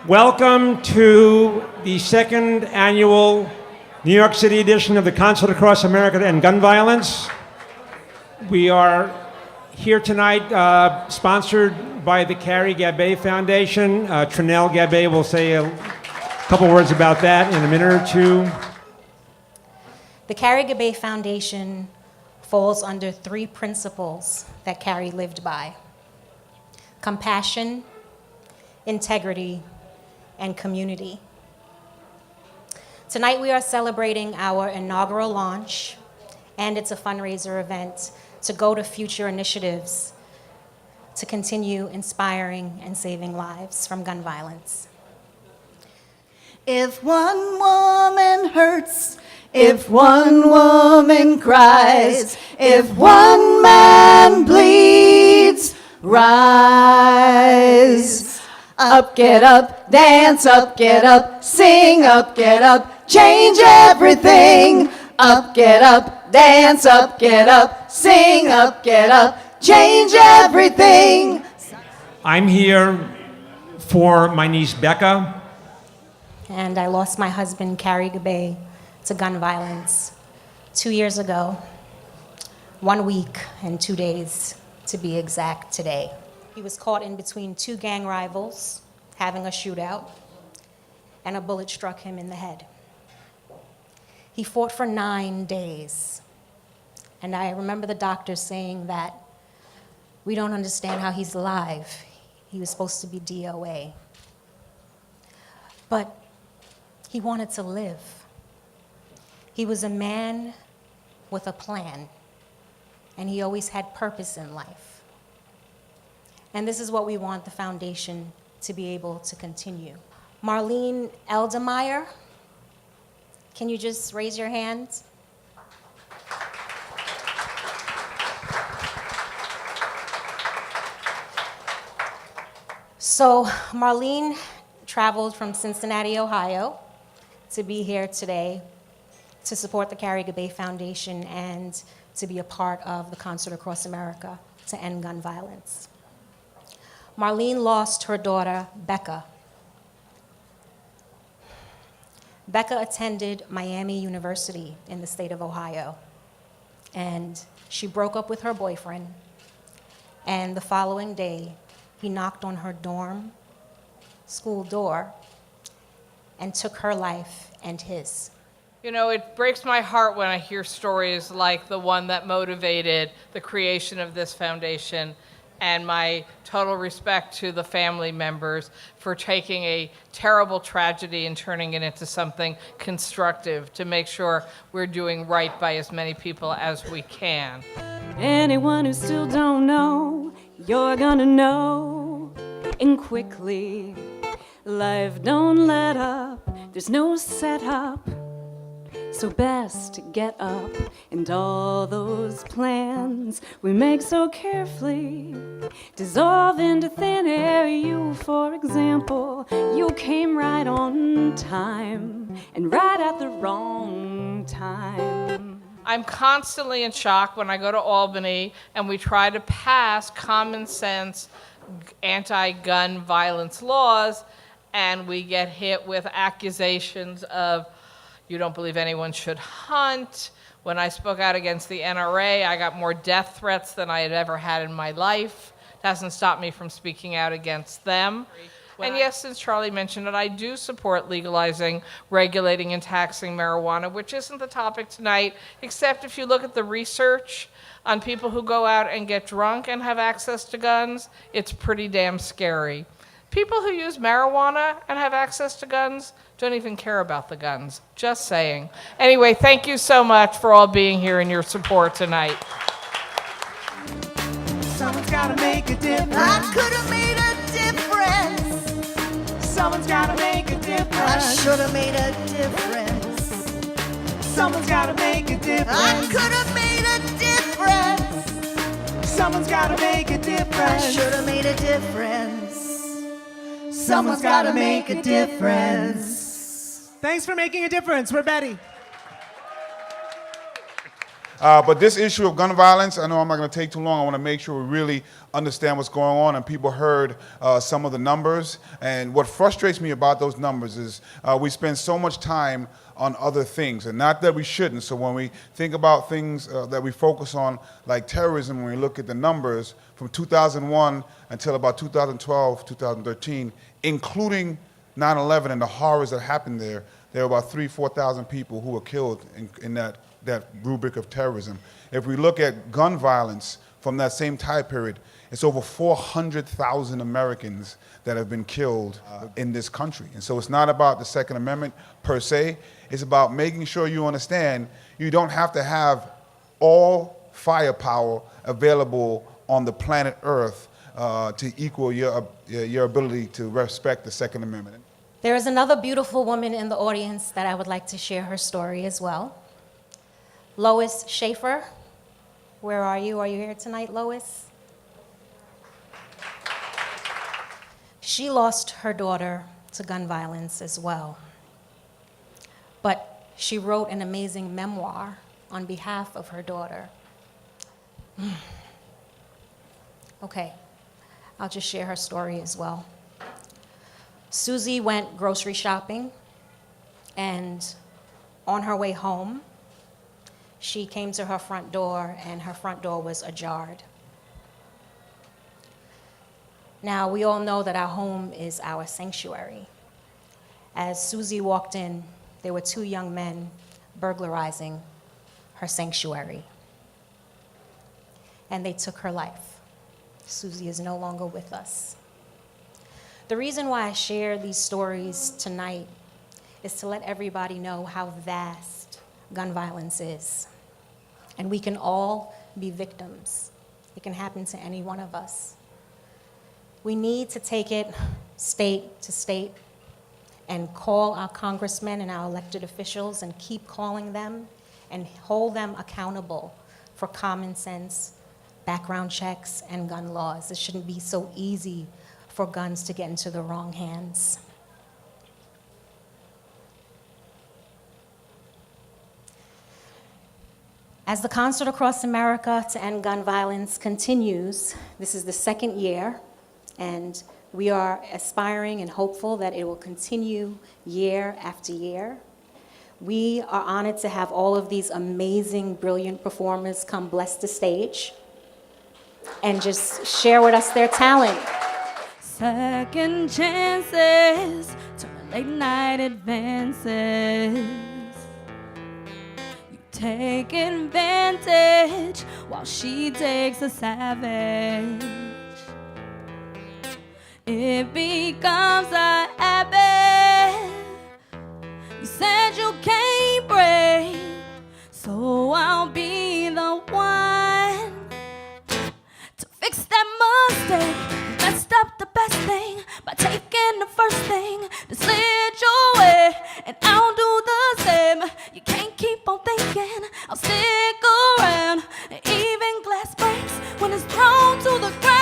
Welcome to the second annual New York City edition of the Concert Across America to End Gun Violence. We are here tonight sponsored by the Carey Gabay Foundation. Trinell Gabay will say a couple words about that in a minute or two. The Carey Gabay Foundation falls under three principles that Carey lived by: compassion, integrity, and community. Tonight we are celebrating our inaugural launch, and it's a fundraiser event to go to future initiatives to continue inspiring and saving lives from gun violence. If one woman hurts, if one woman cries, if one man bleeds, rise. Up, get up, dance up, get up, sing up, get up, change everything. Up, get up, dance up, get up, sing up, get up, change everything. I'm here for my niece Becca. And I lost my husband, Carey Gabay, to gun violence 2 years ago, 1 week and 2 days to be exact today. He was caught in between two gang rivals having a shootout, and a bullet struck him in the head. He fought for 9 days, and I remember the doctor saying that we don't understand how he's alive. He was supposed to be DOA. But he wanted to live. He was a man with a plan, and he always had purpose in life. And this is what we want the foundation to be able to continue. Marlene Eldemeyer, can you just raise your hands? So Marlene traveled from Cincinnati, Ohio, to be here today to support the Carey Gabay Foundation and to be a part of the Concert Across America to End Gun Violence. Marlene lost her daughter, Becca. Becca attended Miami University in the state of Ohio, and she broke up with her boyfriend, and the following day, he knocked on her dorm school door and took her life and his. You know, it breaks my heart when I hear stories like the one that motivated the creation of this foundation, and my total respect to the family members for taking a terrible tragedy and turning it into something constructive to make sure we're doing right by as many people as we can. Anyone who still don't know, you're gonna know, and quickly. Life don't let up, there's no setup, so best to get up. And all those plans we make so carefully dissolve into thin air. You, for example, you came right on time and right at the wrong time. I'm constantly in shock when I go to Albany and we try to pass common sense anti-gun violence laws, and we get hit with accusations of, you don't believe anyone should hunt. When I spoke out against the NRA, I got more death threats than I had ever had in my life. It hasn't stopped me from speaking out against them. And yes, since Charlie mentioned it, I do support legalizing, regulating, and taxing marijuana, which isn't the topic tonight, except if you look at the research on people who go out and get drunk and have access to guns, it's pretty damn scary. People who use marijuana and have access to guns don't even care about the guns. Just saying. Anyway, thank you so much for all being here and your support tonight. Someone's gotta make a difference. I could have made a difference. Someone's gotta make a difference. I should have made a difference. Someone's gotta make a difference. I could have made a difference. Someone's gotta make a I difference. should have made a difference. Someone's gotta make a difference. Thanks for making a difference. We're Betty. But this issue of gun violence, I know I'm not going to take too long. I want to make sure we really understand what's going on, and people heard some of the numbers. And what frustrates me about those numbers is we spend so much time on other things, and not that we shouldn't. So when we think about things that we focus on, like terrorism, when we look at the numbers from 2001 until about 2012, 2013, including 9/11 and the horrors that happened there were about 4,000 people who were killed in that rubric of terrorism. If we look at gun violence from that same time period, it's over 400,000 Americans that have been killed in this country. And so it's not about the Second Amendment per se. It's about making sure you understand you don't have to have all firepower available on the planet Earth to equal your ability to respect the Second Amendment. There is another beautiful woman in the audience that I would like to share her story as well. Lois Schaefer. Where are you? Are you here tonight, Lois? She lost her daughter to gun violence as well. But she wrote an amazing memoir on behalf of her daughter. Okay, I'll just share her story as well. Susie went grocery shopping, and on her way home, she came to her front door, and her front door was ajar. Now, we all know that our home is our sanctuary. As Susie walked in, there were two young men burglarizing her sanctuary, and they took her life. Susie is no longer with us. The reason why I share these stories tonight is to let everybody know how vast gun violence is. And we can all be victims. It can happen to any one of us. We need to take it state to state and call our congressmen and our elected officials and keep calling them and hold them accountable for common sense, background checks, and gun laws. It shouldn't be so easy for guns to get into the wrong hands. As the Concert Across America to End Gun Violence continues, this is the second year, and we are aspiring and hopeful that it will continue year after year. We are honored to have all of these amazing, brilliant performers come bless the stage and just share with us their talent. Second chances turn late night advances. You take advantage while she takes a savage. It becomes a habit. You said you can't break, so I'll be the one to fix that mistake. Messed up the best thing by taking the first thing that slid your way, and I'll do the same. You can't keep on thinking I'll stick around, and even glass breaks when it's thrown to the ground.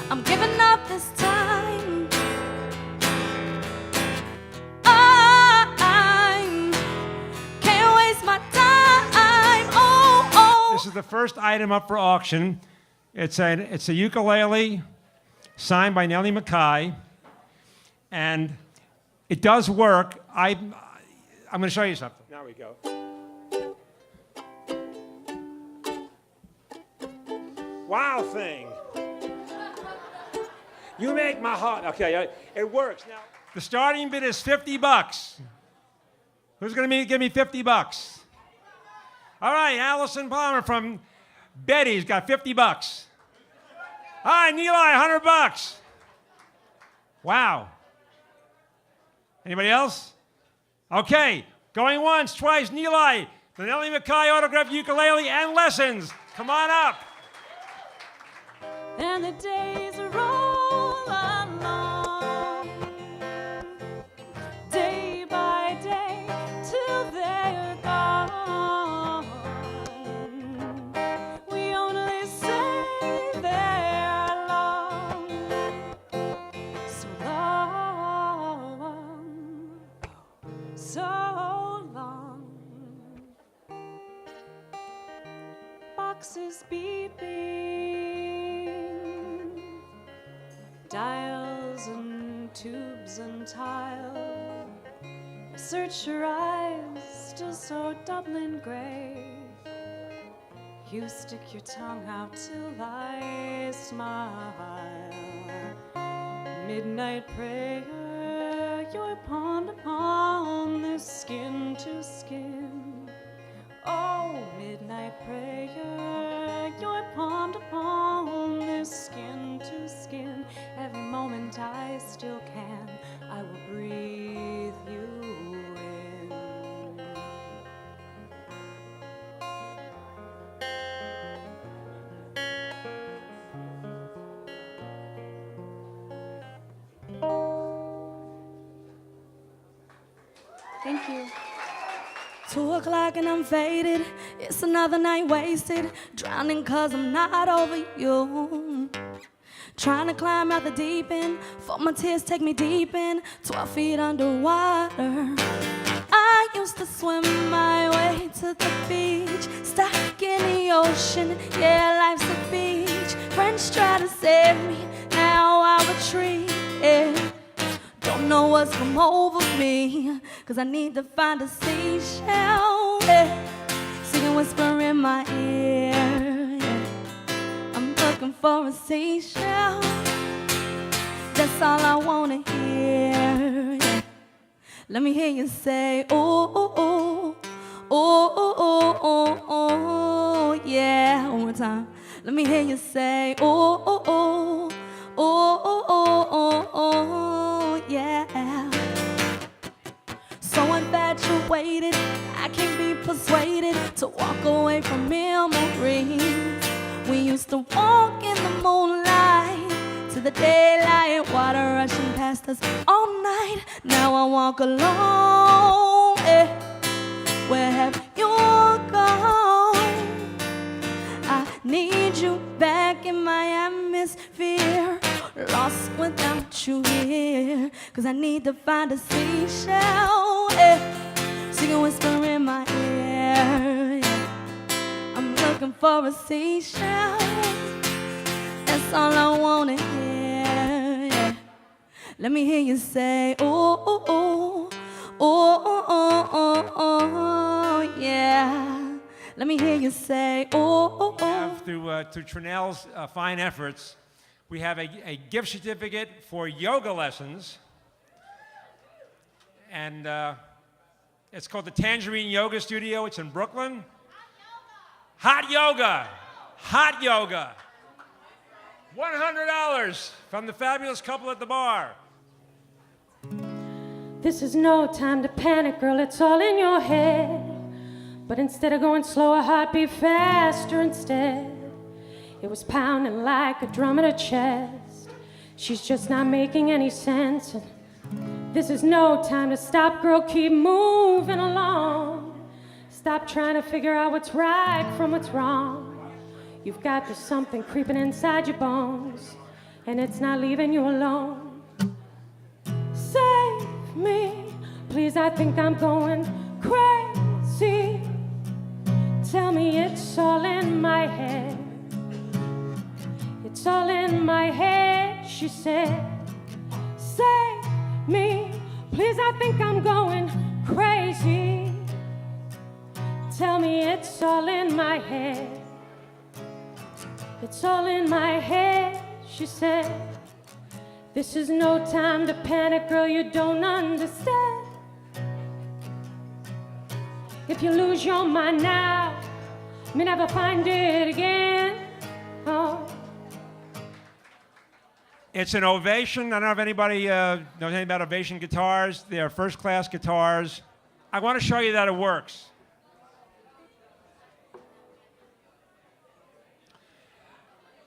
I'm giving up this time. I can't waste my time. Oh. This is the first item up for auction. It's a ukulele signed by Nellie McKay, and it does work. I'm going to show you something. Now we go. Wow thing. You make my heart. Okay, it works. Now, the starting bid is $50. Who's going to give me $50? All right, Allison Palmer from Betty's got $50. Hi, Neeli, $100. Wow. Anybody else? Okay, going once, twice, Neeli, the Nellie McKay autographed ukulele and lessons. Come on up. And the days roll along, day by day, till they're gone. We only say they're long, so long, so long. boxes beeping, dials and tubes and tile. I search your eyes, still so Dublin gray. You stick your tongue out till I smile. Midnight prayer, you're pawned upon this skin to skin. Oh, midnight prayer, you're pawned upon this skin to skin. Every moment I still can, I will breathe you in. Thank you. 2 o'clock and I'm faded. It's another night wasted. Drowning cause I'm not over you. Trying to climb out the deep end. For my tears take me deep in. 12 feet underwater. I used to swim my way to the beach. Stuck in the ocean. Yeah, life's a beach. Friends try to save me. Now I retreat. Yeah. Don't know what's come over me, cause I need to find a seashell, yeah. Singing whisper in my ear, yeah. I'm looking for a seashell. That's all I wanna hear, yeah. Let me hear you say, oh, oh, oh, oh, oh, oh, oh, oh, yeah. One more time. Let me hear you say, oh, oh, oh, oh, oh, oh, oh, oh, yeah. So infatuated, I can't be persuaded to walk away from memories. We used to walk in the moonlight to the daylight, water rushing past us all night. Now I walk alone, eh. Where have you gone? I need you back in my atmosphere. Lost without you here, cause I need to find a seashell, yeah. Singing whisper in my ear, yeah. I'm looking for a seashell. That's all I wanna hear, yeah. Let me hear you say, oh, oh, oh, oh, oh, oh, oh, oh, yeah. Let me hear you say, oh, oh, oh. Through Trinell's fine efforts, we have a gift certificate for yoga lessons. And it's called the Tangerine Yoga Studio. It's in Brooklyn. Hot yoga. Hot yoga. $100 from the fabulous couple at the bar. This is no time to panic, girl, it's all in your head. But instead of going slow, a heart beat faster instead. It was pounding like a drum in her chest. She's just not making any sense. And this is no time to stop, girl, keep moving along. Stop trying to figure out what's right from what's wrong. You've got this something creeping inside your bones, and it's not leaving you alone. Save me, please, I think I'm going crazy. Tell me it's all in my head. It's all in my head, she said. Save me, please, I think I'm going crazy. Tell me it's all in my head. It's all in my head, she said. This is no time to panic, girl, you don't understand. If you lose your mind now, you may never find it again. Oh. It's an Ovation. I don't know if anybody knows anything about Ovation guitars. They're first-class guitars. I want to show you that it works.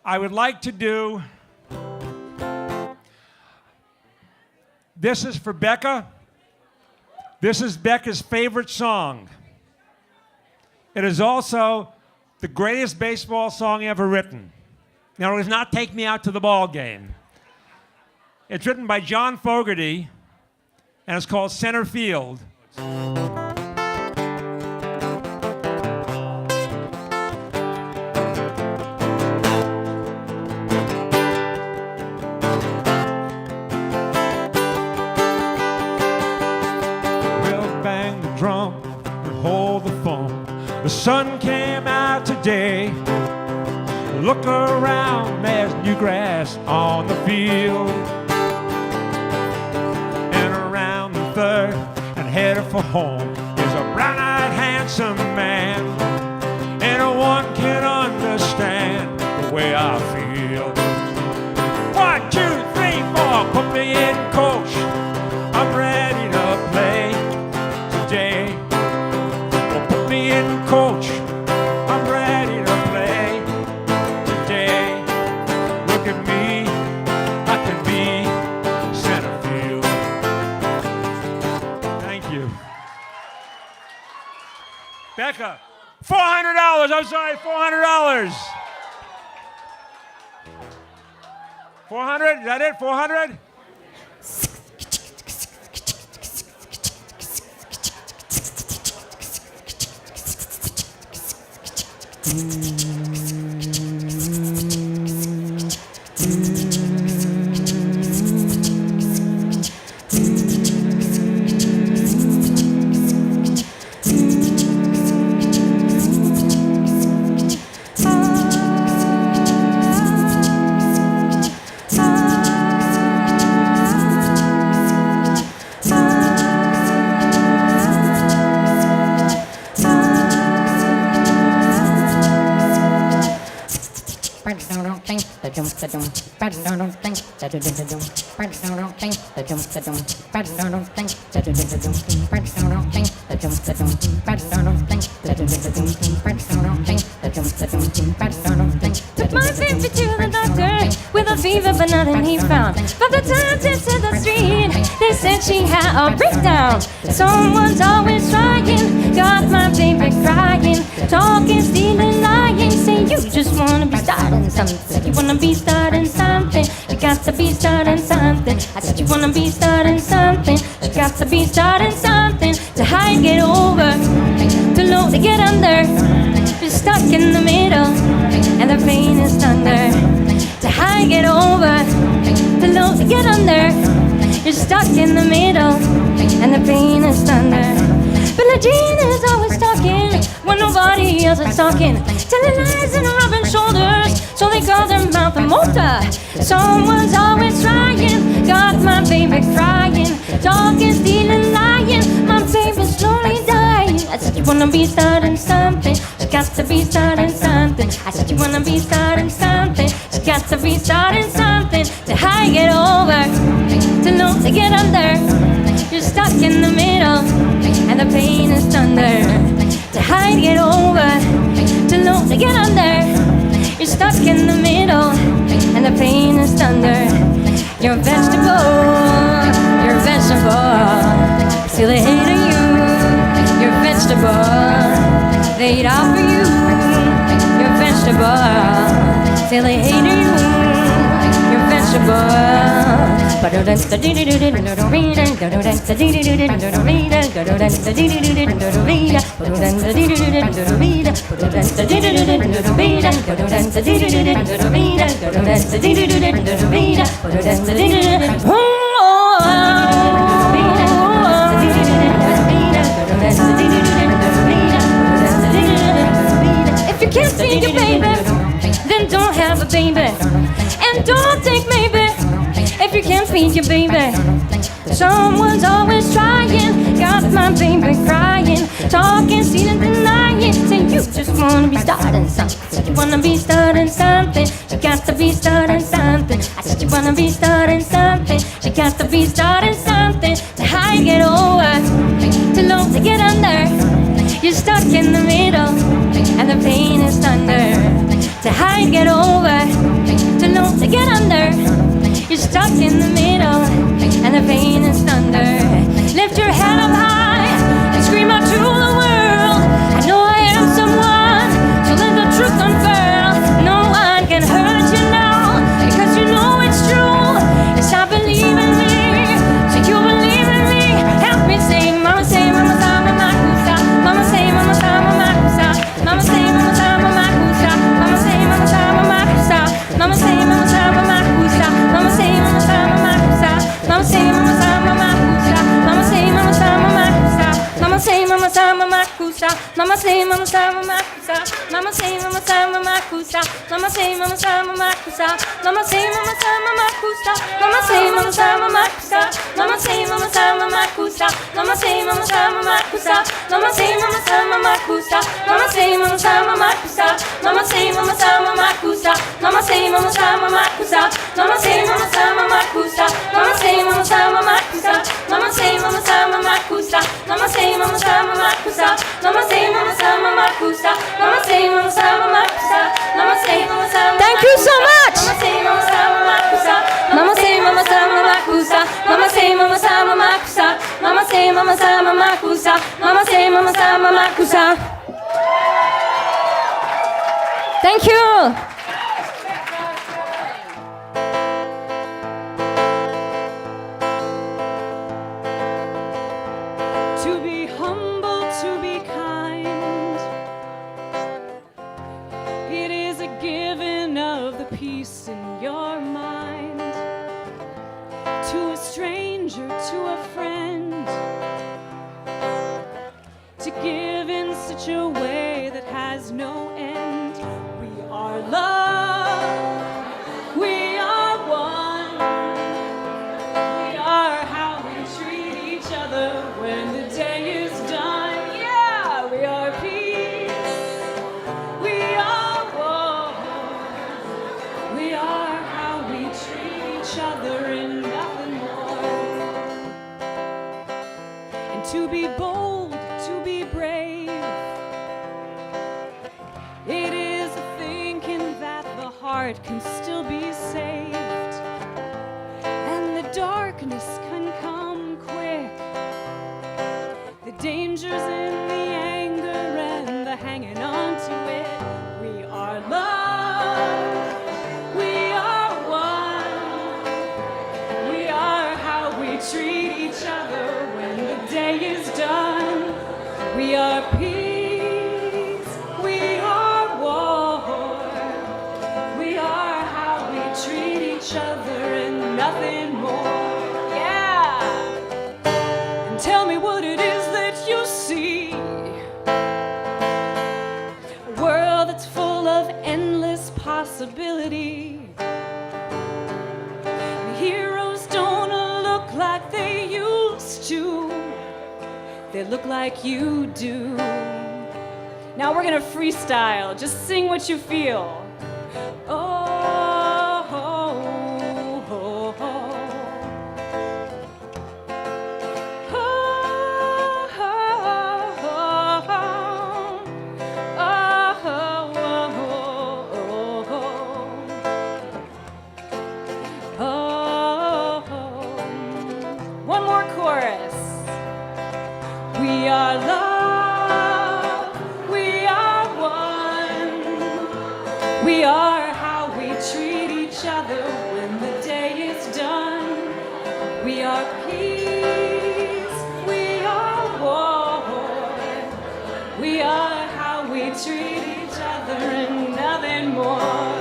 I would like to do... This is for Becca. This is Becca's favorite song. It is also the greatest baseball song ever written. Now, it is not Take Me Out to the Ball Game. It's written by John Fogerty, and it's called Center Field. today. Look around, there's new grass on the field. And around the third and headed for home is a brown-eyed handsome man. And no one can understand the way I feel. 1, 2, 3, 4, put me in, coach. I'm ready to play today. Well, put me in, coach. I'm ready to play today. Look at me, I can be center field. Thank you. Becca, $400. I'm sorry, $400. 400? Is that it? 400? Took my baby to the doctor with a fever, but nothing he found. By the time they said the street, they said she had a breakdown. Someone's always trying, got my baby crying, talking, stealing, lying, saying you just wanna be starting something. You wanna be starting something. You got to be starting something. I said you wanna be starting something. You got to be starting something. To high get over, to low to get under. You're stuck in the middle, and the pain is thunder. To high get over, to low to get under. You're stuck in the middle, and the pain is thunder. Billie Jean is always talking when nobody else is talking, telling lies and rubbing shoulders, so they call their mouth a motor. Someone's always trying, got my baby crying, talking, stealing, lying. My baby's slowly dying. I said you wanna be starting something. She got to be starting something. I said you wanna be starting something. She got to be starting something. To high get over, to low to get under. You're stuck in the middle, and the pain is thunder. To high get over, to low to get under. You're stuck in the middle, and the pain is thunder. You're a vegetable, you're a vegetable. See they hate you, you're a vegetable. They eat out for you, you're a vegetable. See they hate you, you're a vegetable. If you can't feed your baby, then don't have a baby. And don't think maybe if you can't feed your baby. Someone's always trying, got my baby crying, talking, stealing, denying, saying you just wanna be starting something. I said you wanna be starting something. You got to be starting something. I said you wanna be starting something. You got to be starting something. To high get over, to low to get under. You're stuck in the middle, and the pain is thunder. To high get over, to low to get under. You're stuck in the middle, and the pain is thunder. Lift your head up high and scream out to the world. I know I am someone, so let the truth unfurl. No one can hurt you now, because you know it's true. Yes, I believe in me, so you believe in me. Help me sing, mama say, mama sa, mama kusa. Mama say, mama sa, mama kusa. Mama say, mama sa, mama kusa. Mama say, mama sa, mama kusa. Mama say, mama sa, mama kusa. Mama say, mama sa, mama kusa. Mama say, mama sa, mama kusa. Mama say, mama sa, mama kusa. Mama say, mama sa, sama makusa. Mama say mama sama makusa. Mama say mama sama makusa. Mama say mama sama makusa. Mama say mama sama makusa. Mama say mama sama makusa. Mama say mama sama makusa. Mama say mama sama makusa. Mama say mama sama makusa. Mama say mama sama makusa. Mama say mama sama makusa. Mama say mama sama makusa. Mama say mama sama makusa. Mama say mama sama makusa. Mama say mama sama makusa. Mama say mama sama makusa. Mama say mama sama. Thank you so much. Mama say mama sama makusa. Mama say mama sama makusa. Mama say mama sama makusa. Mama say mama sama makusa. Mama say mama sama makusa. Thank you. To be humble, to be kind. It is a giving of the peace in your mind. To a stranger, to a friend. To give in such a way that has no end. We are love. We are one. We are how we treat each other when the day is done. Yeah, we are peace. We are war. We are how we treat each other and nothing more. And to be bold, to be brave. It is a thinking that the heart can still be saved. And the darkness can come quick. The dangers in the anger and the hanging on to it. We are love. We are one. We are how we treat each other when the day is done. We are peace. We are war. We are how we treat each other and nothing more. Yeah. And tell me what it is that you see. A world that's full of endless possibility. And heroes don't look like they used to. They look like you do. Now we're gonna freestyle. Just sing what you feel. Oh, oh, oh, oh. One more chorus. We are love, we are one. We are how we treat each other when the day is done. We are peace, we are war. We are how we treat each other and nothing more.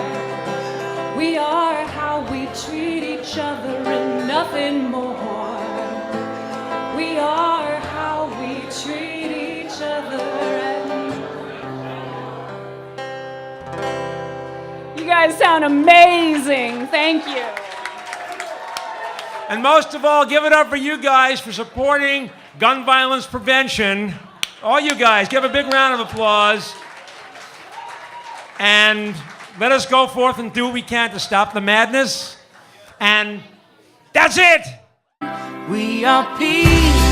We are how we treat each other and nothing more. We are how we treat each other and... You guys sound amazing. Thank you. And most of all, give it up for you guys for supporting gun violence prevention. All you guys, give a big round of applause. And let us go forth and do what we can to stop the madness. And that's it. We are peace.